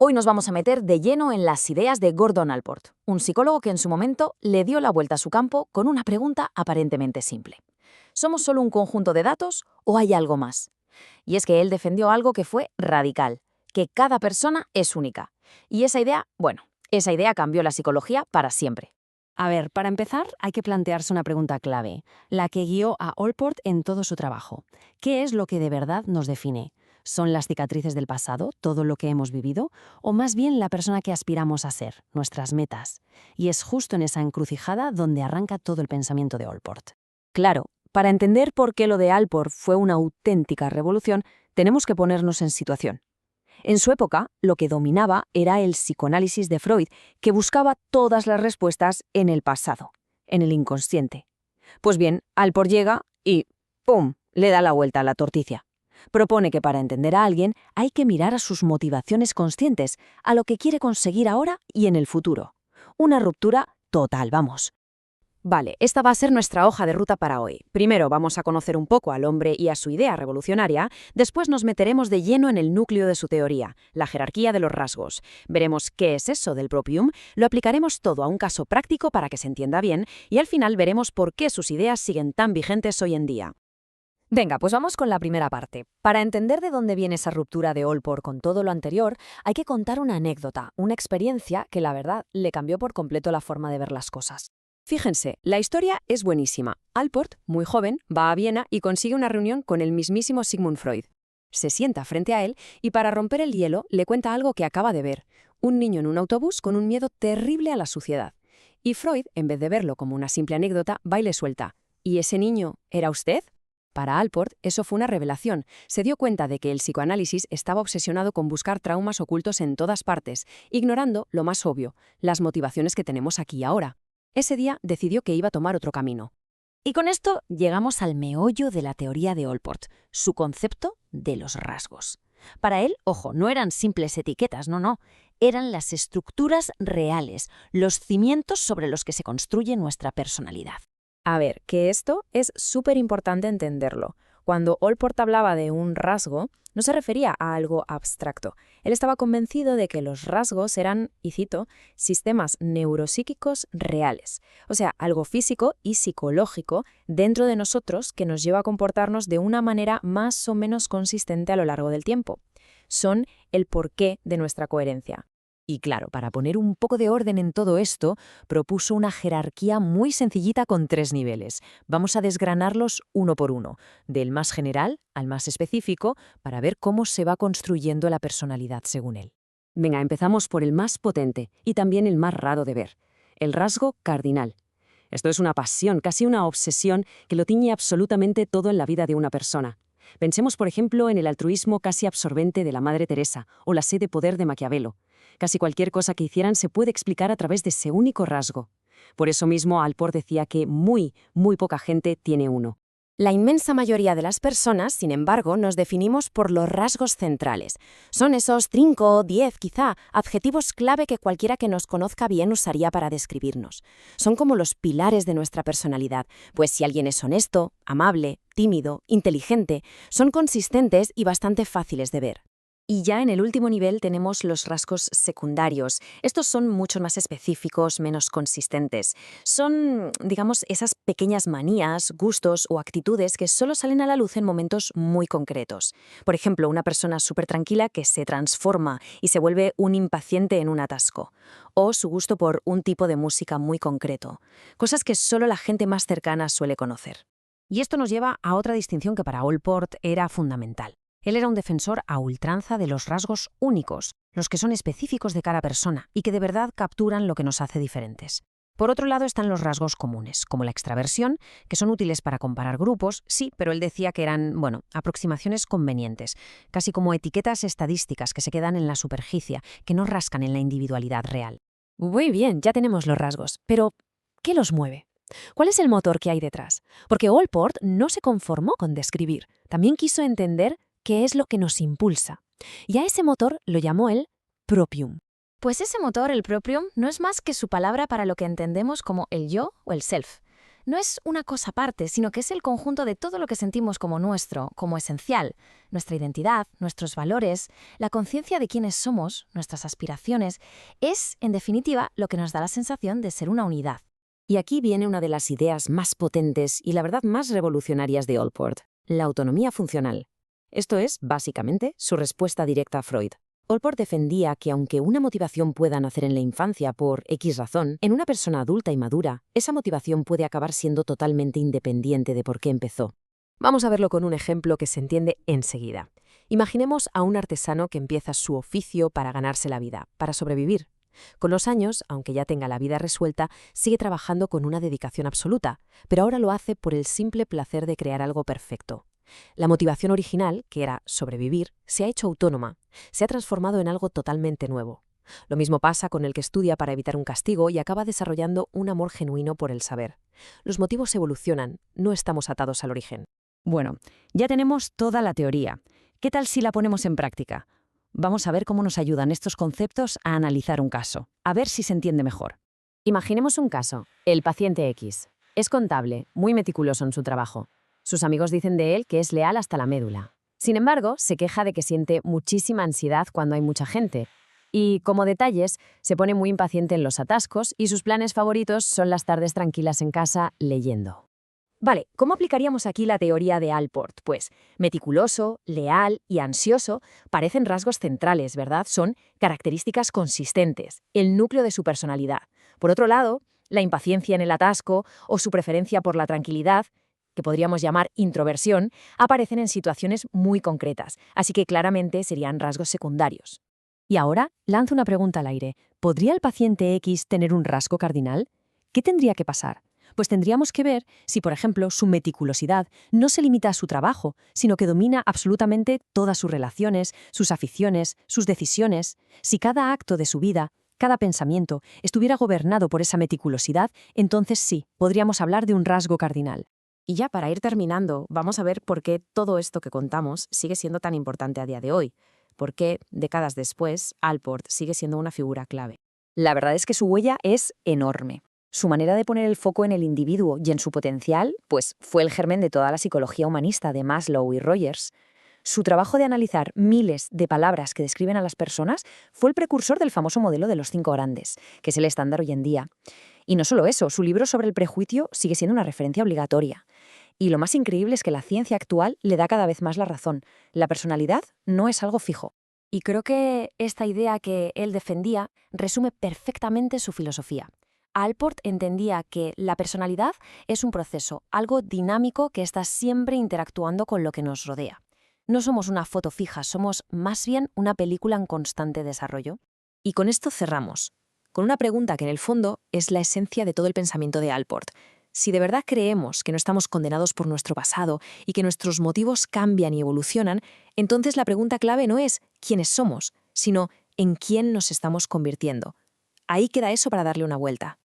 Hoy nos vamos a meter de lleno en las ideas de Gordon Allport, un psicólogo que en su momento le dio la vuelta a su campo con una pregunta aparentemente simple. ¿Somos solo un conjunto de datos o hay algo más? Y es que él defendió algo que fue radical, que cada persona es única. Y esa idea cambió la psicología para siempre. A ver, para empezar, hay que plantearse una pregunta clave, la que guió a Allport en todo su trabajo. ¿Qué es lo que de verdad nos define? ¿Son las cicatrices del pasado, todo lo que hemos vivido? ¿O más bien la persona que aspiramos a ser, nuestras metas? Y es justo en esa encrucijada donde arranca todo el pensamiento de Allport. Claro, para entender por qué lo de Allport fue una auténtica revolución, tenemos que ponernos en situación. En su época, lo que dominaba era el psicoanálisis de Freud, que buscaba todas las respuestas en el pasado, en el inconsciente. Pues bien, Allport llega y ¡pum!, le da la vuelta a la tortilla. Propone que para entender a alguien hay que mirar a sus motivaciones conscientes, a lo que quiere conseguir ahora y en el futuro. Una ruptura total, vamos. Vale, esta va a ser nuestra hoja de ruta para hoy. Primero vamos a conocer un poco al hombre y a su idea revolucionaria, después nos meteremos de lleno en el núcleo de su teoría, la jerarquía de los rasgos. Veremos qué es eso del propium, lo aplicaremos todo a un caso práctico para que se entienda bien y al final veremos por qué sus ideas siguen tan vigentes hoy en día. Venga, pues vamos con la primera parte. Para entender de dónde viene esa ruptura de Allport con todo lo anterior, hay que contar una anécdota, una experiencia que la verdad le cambió por completo la forma de ver las cosas. Fíjense, la historia es buenísima. Allport, muy joven, va a Viena y consigue una reunión con el mismísimo Sigmund Freud. Se sienta frente a él y para romper el hielo le cuenta algo que acaba de ver. Un niño en un autobús con un miedo terrible a la suciedad. Y Freud, en vez de verlo como una simple anécdota, va y le suelta. ¿Y ese niño era usted? Para Allport, eso fue una revelación. Se dio cuenta de que el psicoanálisis estaba obsesionado con buscar traumas ocultos en todas partes, ignorando lo más obvio, las motivaciones que tenemos aquí y ahora. Ese día decidió que iba a tomar otro camino. Y con esto llegamos al meollo de la teoría de Allport, su concepto de los rasgos. Para él, ojo, no eran simples etiquetas, no, eran las estructuras reales, los cimientos sobre los que se construye nuestra personalidad. A ver, que esto es súper importante entenderlo. Cuando Allport hablaba de un rasgo, no se refería a algo abstracto. Él estaba convencido de que los rasgos eran, y cito, sistemas neuropsíquicos reales. O sea, algo físico y psicológico dentro de nosotros que nos lleva a comportarnos de una manera más o menos consistente a lo largo del tiempo. Son el porqué de nuestra coherencia. Y claro, para poner un poco de orden en todo esto, propuso una jerarquía muy sencillita con 3 niveles. Vamos a desgranarlos uno por uno, del más general al más específico, para ver cómo se va construyendo la personalidad según él. Venga, empezamos por el más potente y también el más raro de ver, el rasgo cardinal. Esto es una pasión, casi una obsesión, que lo tiñe absolutamente todo en la vida de una persona. Pensemos, por ejemplo, en el altruismo casi absorbente de la Madre Teresa o la sed de poder de Maquiavelo. Casi cualquier cosa que hicieran se puede explicar a través de ese único rasgo. Por eso mismo Allport decía que muy poca gente tiene uno. La inmensa mayoría de las personas, sin embargo, nos definimos por los rasgos centrales. Son esos 5 o 10, quizá, adjetivos clave que cualquiera que nos conozca bien usaría para describirnos. Son como los pilares de nuestra personalidad, pues si alguien es honesto, amable, tímido, inteligente, son consistentes y bastante fáciles de ver. Y ya en el último nivel tenemos los rasgos secundarios. Estos son mucho más específicos, menos consistentes. Son, digamos, esas pequeñas manías, gustos o actitudes que solo salen a la luz en momentos muy concretos. Por ejemplo, una persona súper tranquila que se transforma y se vuelve un impaciente en un atasco. O su gusto por un tipo de música muy concreto. Cosas que solo la gente más cercana suele conocer. Y esto nos lleva a otra distinción que para Allport era fundamental. Él era un defensor a ultranza de los rasgos únicos, los que son específicos de cada persona y que de verdad capturan lo que nos hace diferentes. Por otro lado están los rasgos comunes, como la extraversión, que son útiles para comparar grupos, sí, pero él decía que eran, aproximaciones convenientes, casi como etiquetas estadísticas que se quedan en la superficie, que no rascan en la individualidad real. Muy bien, ya tenemos los rasgos, pero ¿qué los mueve? ¿Cuál es el motor que hay detrás? Porque Allport no se conformó con describir, también quiso entender qué es lo que nos impulsa. Y a ese motor lo llamó el propium. Pues ese motor, el propium, no es más que su palabra para lo que entendemos como el yo o el self. no es una cosa aparte, sino que es el conjunto de todo lo que sentimos como nuestro, como esencial. Nuestra identidad, nuestros valores, la conciencia de quiénes somos, nuestras aspiraciones, es, en definitiva, lo que nos da la sensación de ser una unidad. Y aquí viene una de las ideas más potentes y la verdad más revolucionarias de Allport, la autonomía funcional. Esto es, básicamente, su respuesta directa a Freud. Allport defendía que aunque una motivación pueda nacer en la infancia por X razón, en una persona adulta y madura, esa motivación puede acabar siendo totalmente independiente de por qué empezó. Vamos a verlo con un ejemplo que se entiende enseguida. Imaginemos a un artesano que empieza su oficio para ganarse la vida, para sobrevivir. Con los años, aunque ya tenga la vida resuelta, sigue trabajando con una dedicación absoluta, pero ahora lo hace por el simple placer de crear algo perfecto. La motivación original, que era sobrevivir, se ha hecho autónoma, se ha transformado en algo totalmente nuevo. Lo mismo pasa con el que estudia para evitar un castigo y acaba desarrollando un amor genuino por el saber. Los motivos evolucionan, no estamos atados al origen. Bueno, ya tenemos toda la teoría. ¿Qué tal si la ponemos en práctica? Vamos a ver cómo nos ayudan estos conceptos a analizar un caso, a ver si se entiende mejor. Imaginemos un caso. El paciente X. Es contable, muy meticuloso en su trabajo. Sus amigos dicen de él que es leal hasta la médula. Sin embargo, se queja de que siente muchísima ansiedad cuando hay mucha gente. Y, como detalles, se pone muy impaciente en los atascos y sus planes favoritos son las tardes tranquilas en casa leyendo. Vale, ¿cómo aplicaríamos aquí la teoría de Allport? Pues meticuloso, leal y ansioso parecen rasgos centrales, ¿verdad? Son características consistentes, el núcleo de su personalidad. Por otro lado, la impaciencia en el atasco o su preferencia por la tranquilidad, que podríamos llamar introversión, aparecen en situaciones muy concretas, así que claramente serían rasgos secundarios. Y ahora lanzo una pregunta al aire. ¿Podría el paciente X tener un rasgo cardinal? ¿Qué tendría que pasar? Pues tendríamos que ver si, por ejemplo, su meticulosidad no se limita a su trabajo, sino que domina absolutamente todas sus relaciones, sus aficiones, sus decisiones. Si cada acto de su vida, cada pensamiento, estuviera gobernado por esa meticulosidad, entonces sí, podríamos hablar de un rasgo cardinal. Y ya para ir terminando, vamos a ver por qué todo esto que contamos sigue siendo tan importante a día de hoy. Por qué, décadas después, Allport sigue siendo una figura clave. La verdad es que su huella es enorme. Su manera de poner el foco en el individuo y en su potencial, pues fue el germen de toda la psicología humanista de Maslow y Rogers. Su trabajo de analizar miles de palabras que describen a las personas fue el precursor del famoso modelo de los 5 grandes, que es el estándar hoy en día. Y no solo eso, su libro sobre el prejuicio sigue siendo una referencia obligatoria. Y lo más increíble es que la ciencia actual le da cada vez más la razón. La personalidad no es algo fijo. Y creo que esta idea que él defendía resume perfectamente su filosofía. Allport entendía que la personalidad es un proceso, algo dinámico que está siempre interactuando con lo que nos rodea. No somos una foto fija, somos más bien una película en constante desarrollo. Y con esto cerramos, con una pregunta que en el fondo es la esencia de todo el pensamiento de Allport. Si de verdad creemos que no estamos condenados por nuestro pasado y que nuestros motivos cambian y evolucionan, entonces la pregunta clave no es quiénes somos, sino en quién nos estamos convirtiendo. Ahí queda eso para darle una vuelta.